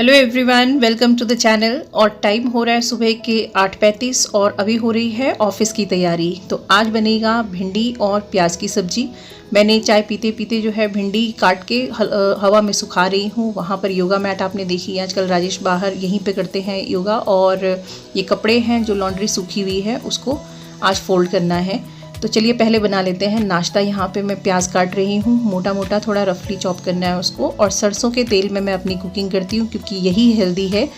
Hello everyone, welcome to the channel. और time हो रहा है सुबह के 8:35 और अभी हो रही है ऑफिस की तैयारी। तो आज बनेगा भिंडी और प्याज की सब्जी। मैंने चाय पीते पीते जो है भिंडी काट के हवा में सुखा रही हूँ। वहाँ पर योगा मैट आपने देखी है, आजकल राजेश बाहर यहीं पे करते हैं योगा। और ये कपड़े हैं जो लॉन्ड्री सूखी हुई है उसको आज फोल्ड करना है। तो चलिए पहले बना लेते हैं नाश्ता। यहाँ पे मैं प्याज काट रही हूँ, मोटा मोटा थोड़ा रफली चॉप करना है उसको। और सरसों के तेल में मैं अपनी कुकिंग करती हूँ क्योंकि यही हेल्दी है।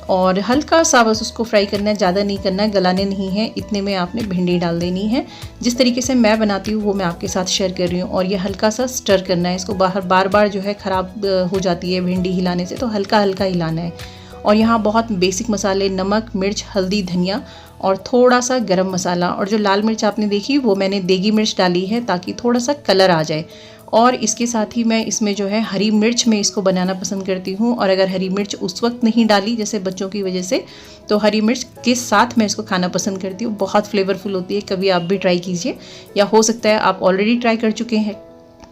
और हल्का सा बस उसको फ्राई करना है, ज़्यादा नहीं करना है, गलाने नहीं है। इतने में आपने भिंडी डाल देनी है। जिस तरीके से मैं बनाती हूँ वो मैं आपके साथ शेयर कर रही हूँ। और ये हल्का सा स्टर करना है इसको, बार बार जो है ख़राब हो जाती है भिंडी हिलाने से, तो हल्का हल्का हिलाना है। और यहाँ बहुत बेसिक मसाले, नमक, मिर्च, हल्दी, धनिया और थोड़ा सा गरम मसाला। और जो लाल मिर्च आपने देखी वो मैंने देगी मिर्च डाली है ताकि थोड़ा सा कलर आ जाए। और इसके साथ ही मैं इसमें जो है हरी मिर्च में इसको बनाना पसंद करती हूँ। और अगर हरी मिर्च उस वक्त नहीं डाली जैसे बच्चों की वजह से, तो हरी मिर्च के साथ मैं इसको खाना पसंद करती हूँ। बहुत फ्लेवरफुल होती है, कभी आप भी ट्राई कीजिए, या हो सकता है आप ऑलरेडी ट्राई कर चुके हैं।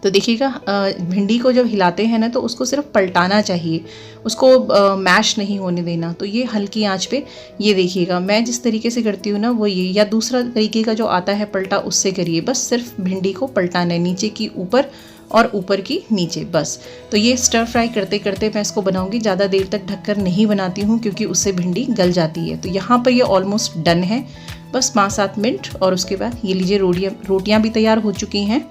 तो देखिएगा भिंडी को जब हिलाते हैं ना तो उसको सिर्फ पलटाना चाहिए, उसको मैश नहीं होने देना। तो ये हल्की आंच पे, ये देखिएगा मैं जिस तरीके से करती हूँ ना वो ये, या दूसरा तरीके का जो आता है पलटा उससे करिए। बस सिर्फ भिंडी को पलटाना है, नीचे की ऊपर और ऊपर की नीचे, बस। तो ये स्टर फ्राई करते करते मैं इसको बनाऊंगी। ज़्यादा देर तक ढककर नहीं बनाती हूँ क्योंकि उससे भिंडी गल जाती है। तो यहाँ पर ये ऑलमोस्ट डन है, बस 5-7 मिनट। और उसके बाद ये लीजिए रोटियाँ भी तैयार हो चुकी हैं।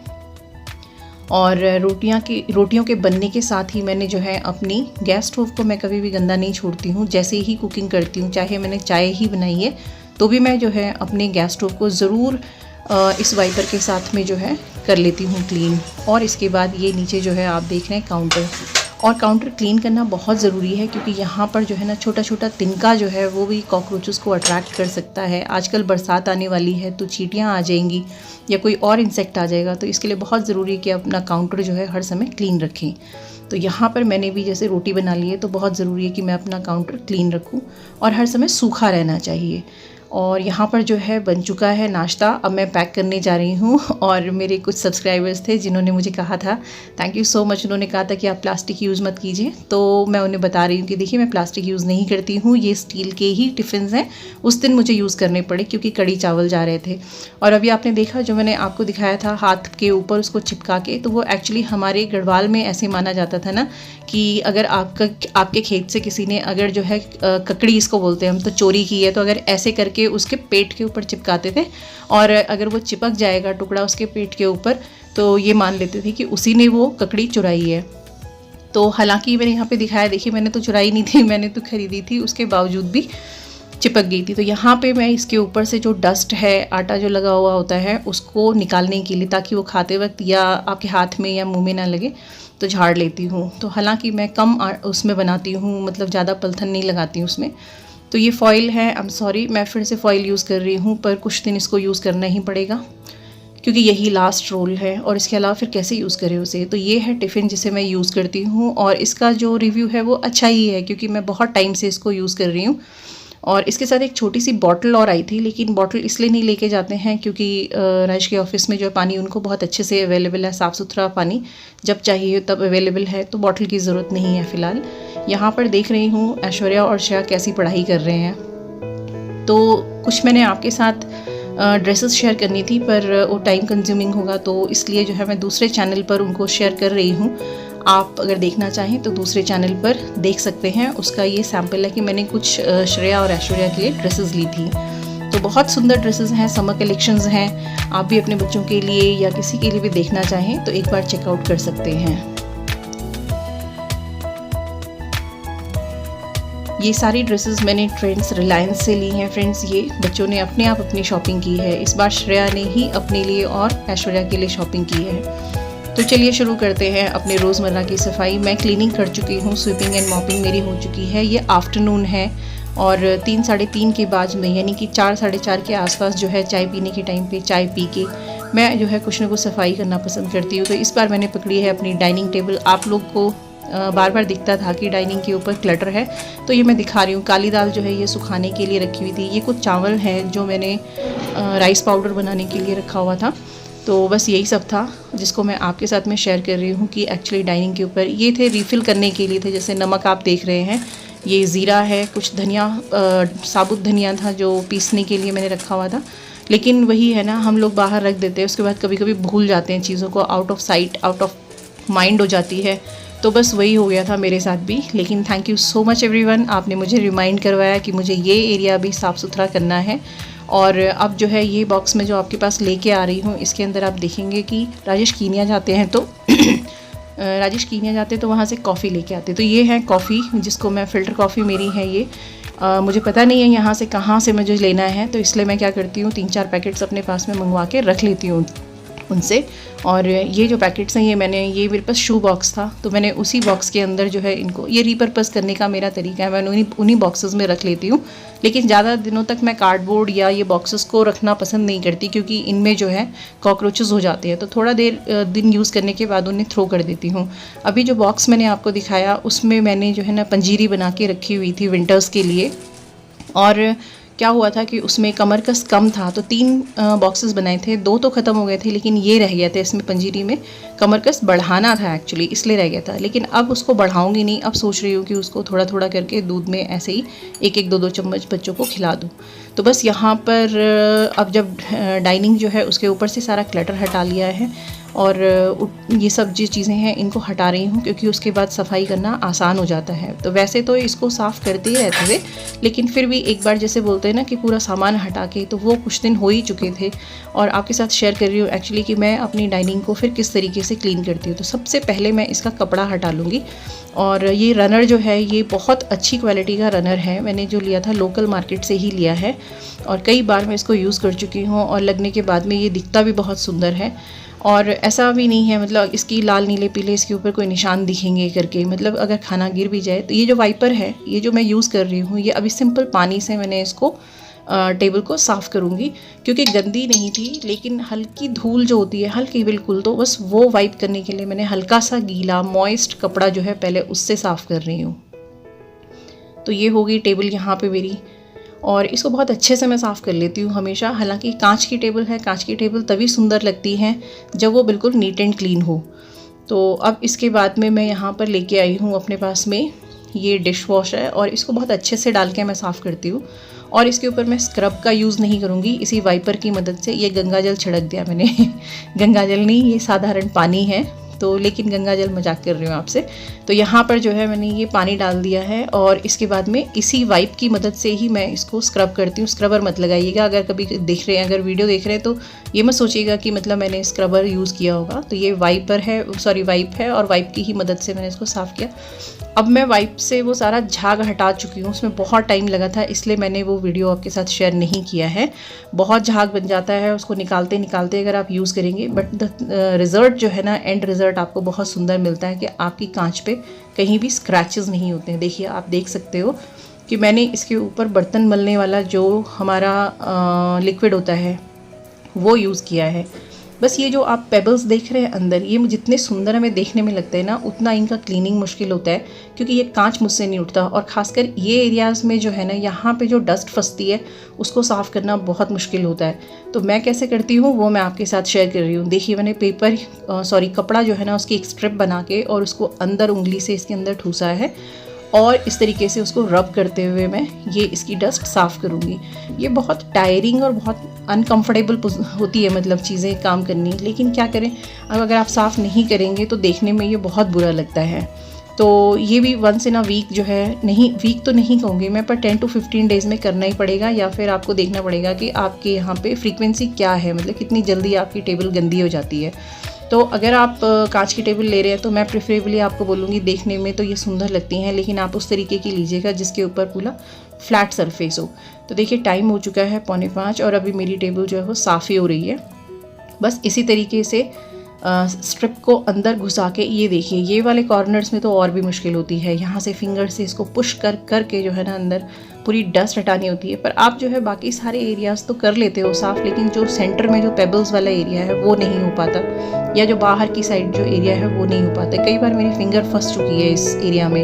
और रोटियों के बनने के साथ ही मैंने जो है अपनी गैस स्टोव को मैं कभी भी गंदा नहीं छोड़ती हूँ। जैसे ही कुकिंग करती हूँ, चाहे मैंने चाय ही बनाई है तो भी मैं जो है अपने गैस स्टोव को ज़रूर इस वाइपर के साथ में जो है कर लेती हूँ क्लीन। और इसके बाद ये नीचे जो है आप देख रहे हैं काउंटर, और काउंटर क्लीन करना बहुत ज़रूरी है क्योंकि यहाँ पर जो है ना छोटा छोटा तिनका जो है वो भी कॉकरोचेस को अट्रैक्ट कर सकता है। आजकल बरसात आने वाली है तो चींटियाँ आ जाएंगी या कोई और इंसेक्ट आ जाएगा। तो इसके लिए बहुत ज़रूरी है कि अपना काउंटर जो है हर समय क्लीन रखें। तो यहाँ पर मैंने भी जैसे रोटी बना ली है तो बहुत ज़रूरी है कि मैं अपना काउंटर क्लीन रखूँ और हर समय सूखा रहना चाहिए। और यहाँ पर जो है बन चुका है नाश्ता। अब मैं पैक करने जा रही हूँ। और मेरे कुछ सब्सक्राइबर्स थे जिन्होंने मुझे कहा था, थैंक यू सो मच, उन्होंने कहा था कि आप प्लास्टिक यूज़ मत कीजिए। तो मैं उन्हें बता रही हूँ कि देखिए मैं प्लास्टिक यूज़ नहीं करती हूँ, ये स्टील के ही टिफ़िन्स हैं। उस दिन मुझे यूज़ करने पड़े क्योंकि कड़ी चावल जा रहे थे। और अभी आपने देखा जो मैंने आपको दिखाया था हाथ के ऊपर उसको चिपका के, तो वो एक्चुअली हमारे गढ़वाल में ऐसे माना जाता था ना कि अगर आपके खेत से किसी ने अगर जो है ककड़ी इसको बोलते हैं हम, तो चोरी की है, तो अगर ऐसे करके उसके पेट के ऊपर चिपकाते थे और अगर वो चिपक जाएगा टुकड़ा उसके पेट के ऊपर तो ये मान लेते थे कि उसी ने वो ककड़ी चुराई है। तो हालांकि मैंने यहाँ पे दिखाया, देखिए मैंने तो चुराई नहीं थी, मैंने तो खरीदी थी, उसके बावजूद भी चिपक गई थी। तो यहाँ पे मैं इसके ऊपर से जो डस्ट है, आटा जो लगा हुआ होता है, उसको निकालने के लिए, ताकि वो खाते वक्त या आपके हाथ में या मुंह में ना लगे, तो झाड़ लेती हूँ। तो हालांकि मैं कम उसमें बनाती हूँ, मतलब ज़्यादा पलथन नहीं लगाती हूँ उसमें। तो ये फॉइल है, आई एम सॉरी मैं फिर से फॉइल यूज़ कर रही हूँ, पर कुछ दिन इसको यूज़ करना ही पड़ेगा क्योंकि यही लास्ट रोल है। और इसके अलावा फिर कैसे यूज़ करें उसे। तो ये है टिफ़िन जिसे मैं यूज़ करती हूँ और इसका जो रिव्यू है वो अच्छा ही है क्योंकि मैं बहुत टाइम से इसको यूज़ कर रही हूँ। और इसके साथ एक छोटी सी बॉटल और आई थी, लेकिन बॉटल इसलिए नहीं लेके जाते हैं क्योंकि राज के ऑफिस में जो है पानी उनको बहुत अच्छे से अवेलेबल है, साफ़ सुथरा पानी जब चाहिए तब अवेलेबल है, तो बॉटल की ज़रूरत नहीं है फ़िलहाल। यहाँ पर देख रही हूँ ऐश्वर्या और श्रेया कैसी पढ़ाई कर रहे हैं। तो कुछ मैंने आपके साथ ड्रेसेस शेयर करनी थी पर वो टाइम कंज्यूमिंग होगा, तो इसलिए जो है मैं दूसरे चैनल पर उनको शेयर कर रही हूँ। आप अगर देखना चाहें तो दूसरे चैनल पर देख सकते हैं। उसका ये सैम्पल है कि मैंने कुछ श्रेया और ऐश्वर्या के लिए ड्रेसेस ली थी। तो बहुत सुंदर ड्रेसेस हैं, समर कलेक्शंस हैं। आप भी अपने बच्चों के लिए या किसी के लिए भी देखना चाहें तो एक बार चेकआउट कर सकते हैं। ये सारी ड्रेसेस मैंने ट्रेंड्स रिलायंस से ली हैं फ्रेंड्स। ये बच्चों ने अपने आप अपनी शॉपिंग की है। इस बार श्रेया ने ही अपने लिए और ऐश्वर्या के लिए शॉपिंग की है। तो चलिए शुरू करते हैं अपने रोज़मर्रा की सफाई। मैं क्लीनिंग कर चुकी हूँ, स्वीपिंग एंड मॉपिंग मेरी हो चुकी है। ये आफ्टरनून है और 3-3:30 के बाद में, यानी कि 4-4:30 के आसपास जो है चाय पीने के टाइम पे चाय पी के मैं जो है कुछ ना कुछ सफाई करना पसंद करती हूँ। तो इस बार मैंने पकड़ी है अपनी डाइनिंग टेबल। आप लोग को बार बार दिखता था कि डाइनिंग के ऊपर क्लटर है, तो ये मैं दिखा रही हूँ। काली दाल जो है ये सुखाने के लिए रखी हुई थी। ये कुछ चावल हैं जो मैंने राइस पाउडर बनाने के लिए रखा हुआ था। तो बस यही सब था जिसको मैं आपके साथ में शेयर कर रही हूँ कि एक्चुअली डाइनिंग के ऊपर ये थे, रिफ़िल करने के लिए थे। जैसे नमक आप देख रहे हैं, ये ज़ीरा है, कुछ धनिया, साबुत धनिया था जो पीसने के लिए मैंने रखा हुआ था। लेकिन वही है ना, हम लोग बाहर रख देते हैं, उसके बाद कभी कभी भूल जाते हैं चीज़ों को, out of sight out of mind हो जाती है। तो बस वही हो गया था मेरे साथ भी। लेकिन thank you so much everyone, आपने मुझे रिमाइंड करवाया कि मुझे ये एरिया भी साफ़ सुथरा करना है। और अब जो है ये बॉक्स में जो आपके पास लेके आ रही हूँ, इसके अंदर आप देखेंगे कि राजेश कीनिया जाते हैं तो राजेश कीनिया जाते तो वहाँ से कॉफ़ी लेके आते। तो ये है कॉफ़ी, जिसको मैं फ़िल्टर कॉफ़ी मेरी है ये। मुझे पता नहीं है यहाँ से कहाँ से मुझे लेना है, तो इसलिए मैं क्या करती हूँ 3-4 पैकेट्स अपने पास में मंगवा के रख लेती हूँ उनसे। और ये जो पैकेट्स हैं ये मेरे पास शू बॉक्स था, तो मैंने उसी बॉक्स के अंदर जो है इनको ये रीपर्पज़ करने का मेरा तरीका है, मैं उन्हीं बॉक्सेस में रख लेती हूँ। लेकिन ज़्यादा दिनों तक मैं कार्डबोर्ड या ये बॉक्सेस को रखना पसंद नहीं करती, क्योंकि इनमें जो है कॉकरोचेस हो जाते हैं, तो थोड़ा दिन यूज़ करने के बाद उन्हें थ्रो कर देती हूँ। अभी जो बॉक्स मैंने आपको दिखाया उसमें मैंने जो है ना पंजीरी बना के रखी हुई थी विंटर्स के लिए। और क्या हुआ था कि उसमें कमरकस कम था, तो 3 बॉक्सेस बनाए थे, 2 तो ख़त्म हो गए थे, लेकिन ये रह गया था। इसमें पंजीरी में कमरकस बढ़ाना था एक्चुअली, इसलिए रह गया था। लेकिन अब उसको बढ़ाऊंगी नहीं, अब सोच रही हूँ कि उसको थोड़ा थोड़ा करके दूध में ऐसे ही 1-1, 2-2 चम्मच बच्चों को खिला दूँ। तो बस यहाँ पर अब जब डाइनिंग जो है उसके ऊपर से सारा क्लटर हटा लिया है, और ये सब जो चीज़ें हैं इनको हटा रही हूँ, क्योंकि उसके बाद सफाई करना आसान हो जाता है। तो वैसे तो इसको साफ़ करते ही रहते थे, लेकिन फिर भी एक बार जैसे बोलते हैं ना कि पूरा सामान हटा के, तो वो कुछ दिन हो ही चुके थे। और आपके साथ शेयर कर रही हूँ एक्चुअली कि मैं अपनी डाइनिंग को फिर किस तरीके से क्लीन करती हूँ। तो सबसे पहले मैं इसका कपड़ा हटा लूँगी। और ये रनर जो है ये बहुत अच्छी क्वालिटी का रनर है, मैंने जो लिया था लोकल मार्केट से ही लिया है, और कई बार मैं इसको यूज़ कर चुकी हूँ। और लगने के बाद में ये दिखता भी बहुत सुंदर है, और ऐसा भी नहीं है मतलब इसकी लाल नीले पीले इसके ऊपर कोई निशान दिखेंगे करके, मतलब अगर खाना गिर भी जाए। तो ये जो वाइपर है, ये जो मैं यूज़ कर रही हूँ, ये अभी सिंपल पानी से मैंने इसको टेबल को साफ़ करूँगी, क्योंकि गंदी नहीं थी, लेकिन हल्की धूल जो होती है, हल्की बिल्कुल, तो बस वो वाइप करने के लिए मैंने हल्का सा गीला मॉइस्ट कपड़ा जो है पहले उससे साफ़ कर रही हूँ। तो ये हो गई टेबल यहाँ पे मेरी, और इसको बहुत अच्छे से मैं साफ़ कर लेती हूँ हमेशा। हालांकि कांच की टेबल है, कांच की टेबल तभी सुंदर लगती हैं जब वो बिल्कुल नीट एंड क्लीन हो। तो अब इसके बाद में मैं यहाँ पर लेके आई हूँ अपने पास में ये डिश वॉश है, और इसको बहुत अच्छे से डाल के मैं साफ़ करती हूँ। और इसके ऊपर मैं स्क्रब का यूज़ नहीं करूँगी, इसी वाइपर की मदद से। ये गंगा जल छिड़क दिया मैंने गंगा जल नहीं, ये साधारण पानी है, तो लेकिन गंगा जल मजाक कर रही हूँ आपसे। तो यहाँ पर जो है मैंने ये पानी डाल दिया है, और इसके बाद में इसी वाइप की मदद से ही मैं इसको स्क्रब करती हूँ। स्क्रबर मत लगाइएगा, अगर कभी देख रहे हैं, अगर वीडियो देख रहे हैं तो ये मत सोचिएगा कि मतलब मैंने स्क्रबर यूज़ किया होगा। तो ये वाइप है, और वाइप की ही मदद से मैंने इसको साफ़ किया। अब मैं वाइप से वो सारा झाग हटा चुकी हूँ, उसमें बहुत टाइम लगा था, इसलिए मैंने वो वीडियो आपके साथ शेयर नहीं किया है। बहुत झाग बन जाता है उसको निकालते निकालते अगर आप यूज़ करेंगे, बट द रिज़ल्ट जो है ना, एंड रिज़ल्ट आपको बहुत सुंदर मिलता है कि आपकी कांच पे कहीं भी स्क्रैचेस नहीं होते हैं। देखिए, आप देख सकते हो कि मैंने इसके ऊपर बर्तन मलने वाला जो हमारा लिक्विड होता है वो यूज़ किया है। बस ये जो आप पेबल्स देख रहे हैं अंदर, ये जितने सुंदर हमें देखने में लगते हैं ना, उतना इनका क्लीनिंग मुश्किल होता है, क्योंकि ये कांच मुझसे नहीं उठता। और ख़ासकर ये एरियाज़ में जो है ना, यहाँ पे जो डस्ट फंसती है उसको साफ़ करना बहुत मुश्किल होता है। तो मैं कैसे करती हूँ वो मैं आपके साथ शेयर कर रही हूँ। देखिए, मैंने कपड़ा जो है ना, उसकी एक स्ट्रिप बना के और उसको अंदर उंगली से इसके अंदर ठूसा है, और इस तरीके से उसको रब करते हुए मैं ये इसकी डस्ट साफ़ करूँगी। ये बहुत टायरिंग और बहुत अनकंफर्टेबल होती है, मतलब चीज़ें काम करनी, लेकिन क्या करें, अब अगर आप साफ़ नहीं करेंगे तो देखने में ये बहुत बुरा लगता है। तो ये भी वंस इन अ वीक जो है, नहीं वीक तो नहीं कहूँगी मैं, पर 10 to 15 डेज़ में करना ही पड़ेगा, या फिर आपको देखना पड़ेगा कि आपके यहाँ पे फ्रीक्वेंसी क्या है, मतलब कितनी जल्दी आपकी टेबल गंदी हो जाती है। तो अगर आप कांच की टेबल ले रहे हैं तो मैं प्रेफरेबली आपको बोलूँगी, देखने में तो ये सुंदर लगती हैं, लेकिन आप उस तरीके की लीजिएगा जिसके ऊपर पूरा फ्लैट सरफेस हो। तो देखिए, टाइम हो चुका है 4:45, और अभी मेरी टेबल जो है वो साफ़ ही हो रही है। बस इसी तरीके से स्ट्रिप को अंदर घुसा के, ये देखिए, ये वाले कॉर्नर्स में तो और भी मुश्किल होती है, यहाँ से फिंगर से इसको पुश कर के जो है ना अंदर पूरी डस्ट हटानी होती है। पर आप जो है बाकी सारे एरियाज़ तो कर लेते हो साफ़, लेकिन जो सेंटर में जो पेबल्स वाला एरिया है वो नहीं हो पाता, या जो बाहर की साइड जो एरिया है वो नहीं हो पाता। कई बार मेरी फिंगर फंस चुकी है इस एरिया में,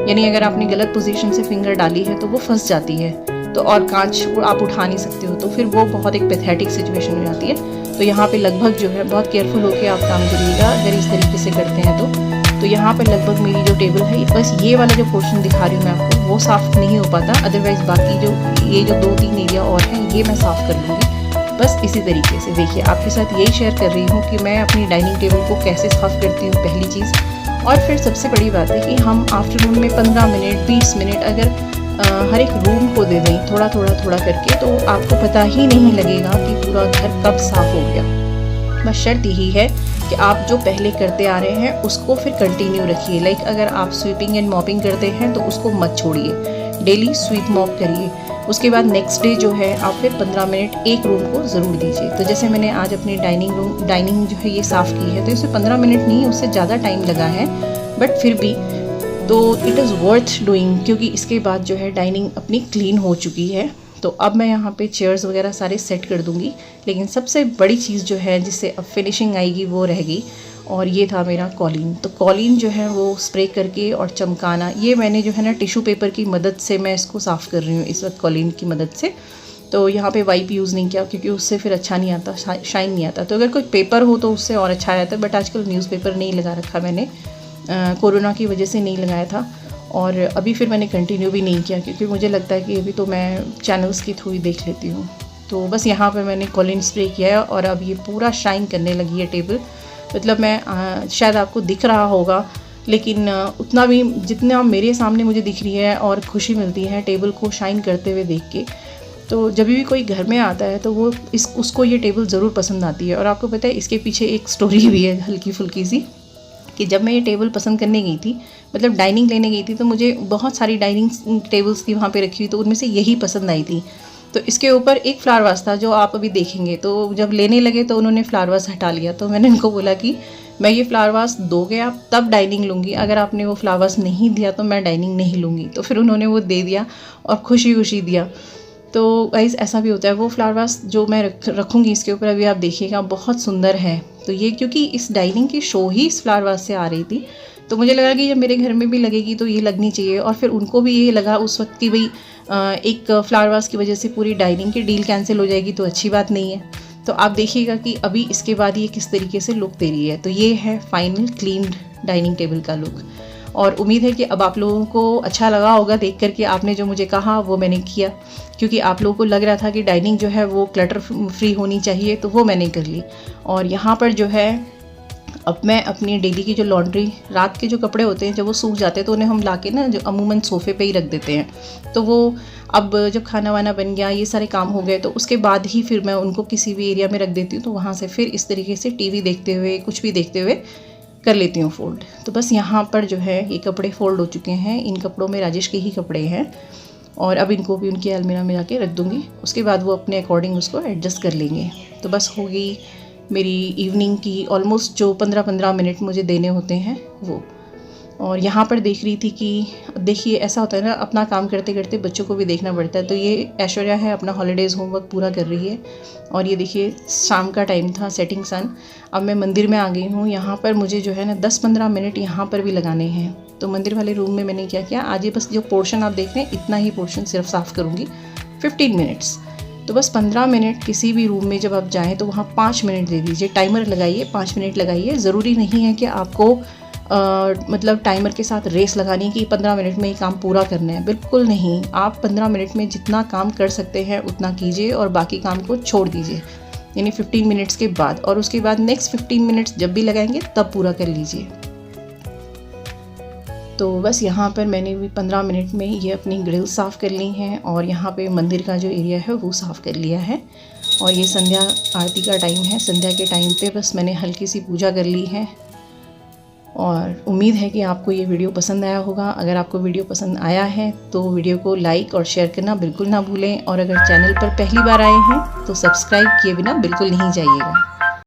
यानी अगर आपने गलत पोजीशन से फिंगर डाली है तो वो फंस जाती है, तो और कांच आप उठा नहीं सकते हो, तो फिर वो बहुत एक पैथेटिक सिचुएशन हो जाती है। तो यहाँ पे लगभग जो है बहुत केयरफुल होकर आप काम करिएगा अगर इस तरीके से करते हैं तो तो यहाँ पर लगभग मेरी जो टेबल है, बस ये वाला जो पोर्शन दिखा रही हूँ मैं आपको, वो साफ़ नहीं हो पाता। अदरवाइज़ बाकी जो ये जो 2-3 एरिया और है ये मैं साफ़ कर लूँगी। बस इसी तरीके से देखिए, आपके साथ यही शेयर कर रही हूँ कि मैं अपनी डाइनिंग टेबल को कैसे साफ़ करती हूँ, पहली चीज़। और फिर सबसे बड़ी बात है कि हम आफ्टरनून में 15 मिनट 20 मिनट अगर हर एक रूम को दे दें थोड़ा करके, तो आपको पता ही नहीं लगेगा कि पूरा घर कब साफ़ हो गया। बस शर्त यही है कि आप जो पहले करते आ रहे हैं उसको फिर कंटिन्यू रखिए। लाइक अगर आप स्वीपिंग एंड मॉपिंग करते हैं तो उसको मत छोड़िए, डेली स्वीप मॉप करिए। उसके बाद नेक्स्ट डे जो है आप फिर 15 मिनट एक रूम को ज़रूर दीजिए। तो जैसे मैंने आज अपनी डाइनिंग जो है ये साफ़ की है, तो इसे 15 मिनट नहीं, उससे ज़्यादा टाइम लगा है, बट फिर भी तो इट इज़ वर्थ डूइंग, क्योंकि इसके बाद जो है डाइनिंग अपनी क्लीन हो चुकी है। तो अब मैं यहाँ पे चेयर्स वगैरह सारे सेट कर दूँगी, लेकिन सबसे बड़ी चीज़ जो है जिससे अब फिनिशिंग आएगी वो रहेगी, और ये था मेरा कॉलिन। तो कॉलिन जो है वो स्प्रे करके और चमकाना, ये मैंने जो है ना टिश्यू पेपर की मदद से मैं इसको साफ़ कर रही हूँ इस वक्त कॉलिन की मदद से। तो यहाँ पे वाइप यूज़ नहीं किया, क्योंकि उससे फिर अच्छा नहीं आता, शाइन नहीं आता। तो अगर कोई पेपर हो तो उससे और अच्छा रहता है, बट आजकल न्यूज़पेपर नहीं लगा रखा मैंने, कोरोना की वजह से नहीं लगाया था। और अभी फिर मैंने कंटिन्यू भी नहीं किया, क्योंकि मुझे लगता है कि अभी तो मैं चैनल्स के थ्रू ही देख लेती हूँ। तो बस यहाँ पे मैंने कॉलिन स्प्रे किया है, और अब ये पूरा शाइन करने लगी है टेबल। मतलब मैं शायद आपको दिख रहा होगा, लेकिन उतना भी जितना मेरे सामने मुझे दिख रही है और खुशी मिलती है टेबल को शाइन करते हुए देख के। तो जब भी कोई घर में आता है तो वो उसको ये टेबल ज़रूर पसंद आती है। और आपको पता है इसके पीछे एक स्टोरी भी है हल्की फुल्की सी, कि जब मैं ये टेबल पसंद करने गई थी, मतलब डाइनिंग लेने गई थी, तो मुझे बहुत सारी डाइनिंग टेबल्स थी वहाँ पे रखी हुई, तो उनमें से यही पसंद आई थी। तो इसके ऊपर एक फ्लावर वास था जो आप अभी देखेंगे। तो जब लेने लगे तो उन्होंने फ्लावर वास हटा लिया। तो मैंने उनको बोला कि मैं ये फ्लावर वास दोगे आप तब डाइनिंग लूँगी, अगर आपने वो फ्लावर वास नहीं दिया तो मैं डाइनिंग नहीं लूँगी। तो फिर उन्होंने वो दे दिया और खुशी दिया। तो गाइस ऐसा भी होता है। वो फ्लावर वास जो मैं रखूँगी इसके ऊपर, अभी आप देखिएगा, बहुत सुंदर है। तो ये क्योंकि इस डाइनिंग की शो ही इस फ्लावर वास से आ रही थी, तो मुझे लगा कि जब मेरे घर में भी लगेगी तो ये लगनी चाहिए। और फिर उनको भी ये लगा उस वक्त कि भाई एक फ्लावर वास की वजह से पूरी डाइनिंग की डील कैंसिल हो जाएगी, तो अच्छी बात नहीं है। तो आप देखिएगा कि अभी इसके बाद ये किस तरीके से लुक दे रही है। तो ये है फाइनल क्लीन्ड डाइनिंग टेबल का लुक। और उम्मीद है कि अब आप लोगों को अच्छा लगा होगा देख करके। आपने जो मुझे कहा वो मैंने किया, क्योंकि आप लोगों को लग रहा था कि डाइनिंग जो है वो क्लटर फ्री होनी चाहिए, तो वो मैंने कर ली। और यहाँ पर जो है अब मैं अपनी डेली की जो लॉन्ड्री, रात के जो कपड़े होते हैं जब वो सूख जाते हैं तो उन्हें हम लाके ना जो अमूमन सोफ़े पे ही रख देते हैं। तो वो अब जब खाना वाना बन गया, ये सारे काम हो गए, तो उसके बाद ही फिर मैं उनको किसी भी एरिया में रख देती हूँ। तो वहाँ से फिर इस तरीके से टीवी देखते हुए, कुछ भी देखते हुए कर लेती हूँ फोल्ड। तो बस यहाँ पर जो है ये कपड़े फोल्ड हो चुके हैं। इन कपड़ों में राजेश के ही कपड़े हैं, और अब इनको भी उनकी अलमीरा में जाके रख दूँगी। उसके बाद वो अपने अकॉर्डिंग उसको एडजस्ट कर लेंगे। तो बस हो गई मेरी इवनिंग की ऑलमोस्ट जो 15-15 मिनट मुझे देने होते हैं वो। और यहाँ पर देख रही थी कि देखिए ऐसा होता है ना, अपना काम करते करते बच्चों को भी देखना पड़ता है। तो ये ऐश्वर्या है अपना हॉलीडेज़ होमवर्क पूरा कर रही है। और ये देखिए शाम का टाइम था, सेटिंग सन। अब मैं मंदिर में आ गई हूँ। यहाँ पर मुझे जो है ना 10-15 मिनट यहाँ पर भी लगाने हैं। तो मंदिर वाले रूम में मैंने क्या किया, आज ये बस जो पोर्शन आप देख रहे हैं इतना ही पोर्शन सिर्फ साफ़ करूँगी 15 मिनट्स। तो बस 15 मिनट किसी भी रूम में जब आप जाएँ तो वहाँ 5 मिनट दे दीजिए, टाइमर लगाइए, 5 मिनट लगाइए। ज़रूरी नहीं है कि आपको मतलब टाइमर के साथ रेस लगानी कि 15 मिनट में ही काम पूरा करना है, बिल्कुल नहीं। आप 15 मिनट में जितना काम कर सकते हैं उतना कीजिए और बाकी काम को छोड़ दीजिए, यानी 15 मिनट्स के बाद। और उसके बाद नेक्स्ट 15 मिनट्स जब भी लगाएंगे तब पूरा कर लीजिए। तो बस यहाँ पर मैंने भी 15 मिनट में ये अपनी ग्रिल साफ़ कर ली हैं, और यहाँ पे मंदिर का जो एरिया है वो साफ़ कर लिया है। और ये संध्या आरती का टाइम है। संध्या के टाइम पे बस मैंने हल्की सी पूजा कर ली है। और उम्मीद है कि आपको ये वीडियो पसंद आया होगा। अगर आपको वीडियो पसंद आया है तो वीडियो को लाइक और शेयर करना बिल्कुल ना भूलें। और अगर चैनल पर पहली बार आए हैं तो सब्सक्राइब किए बिना बिल्कुल नहीं जाइएगा।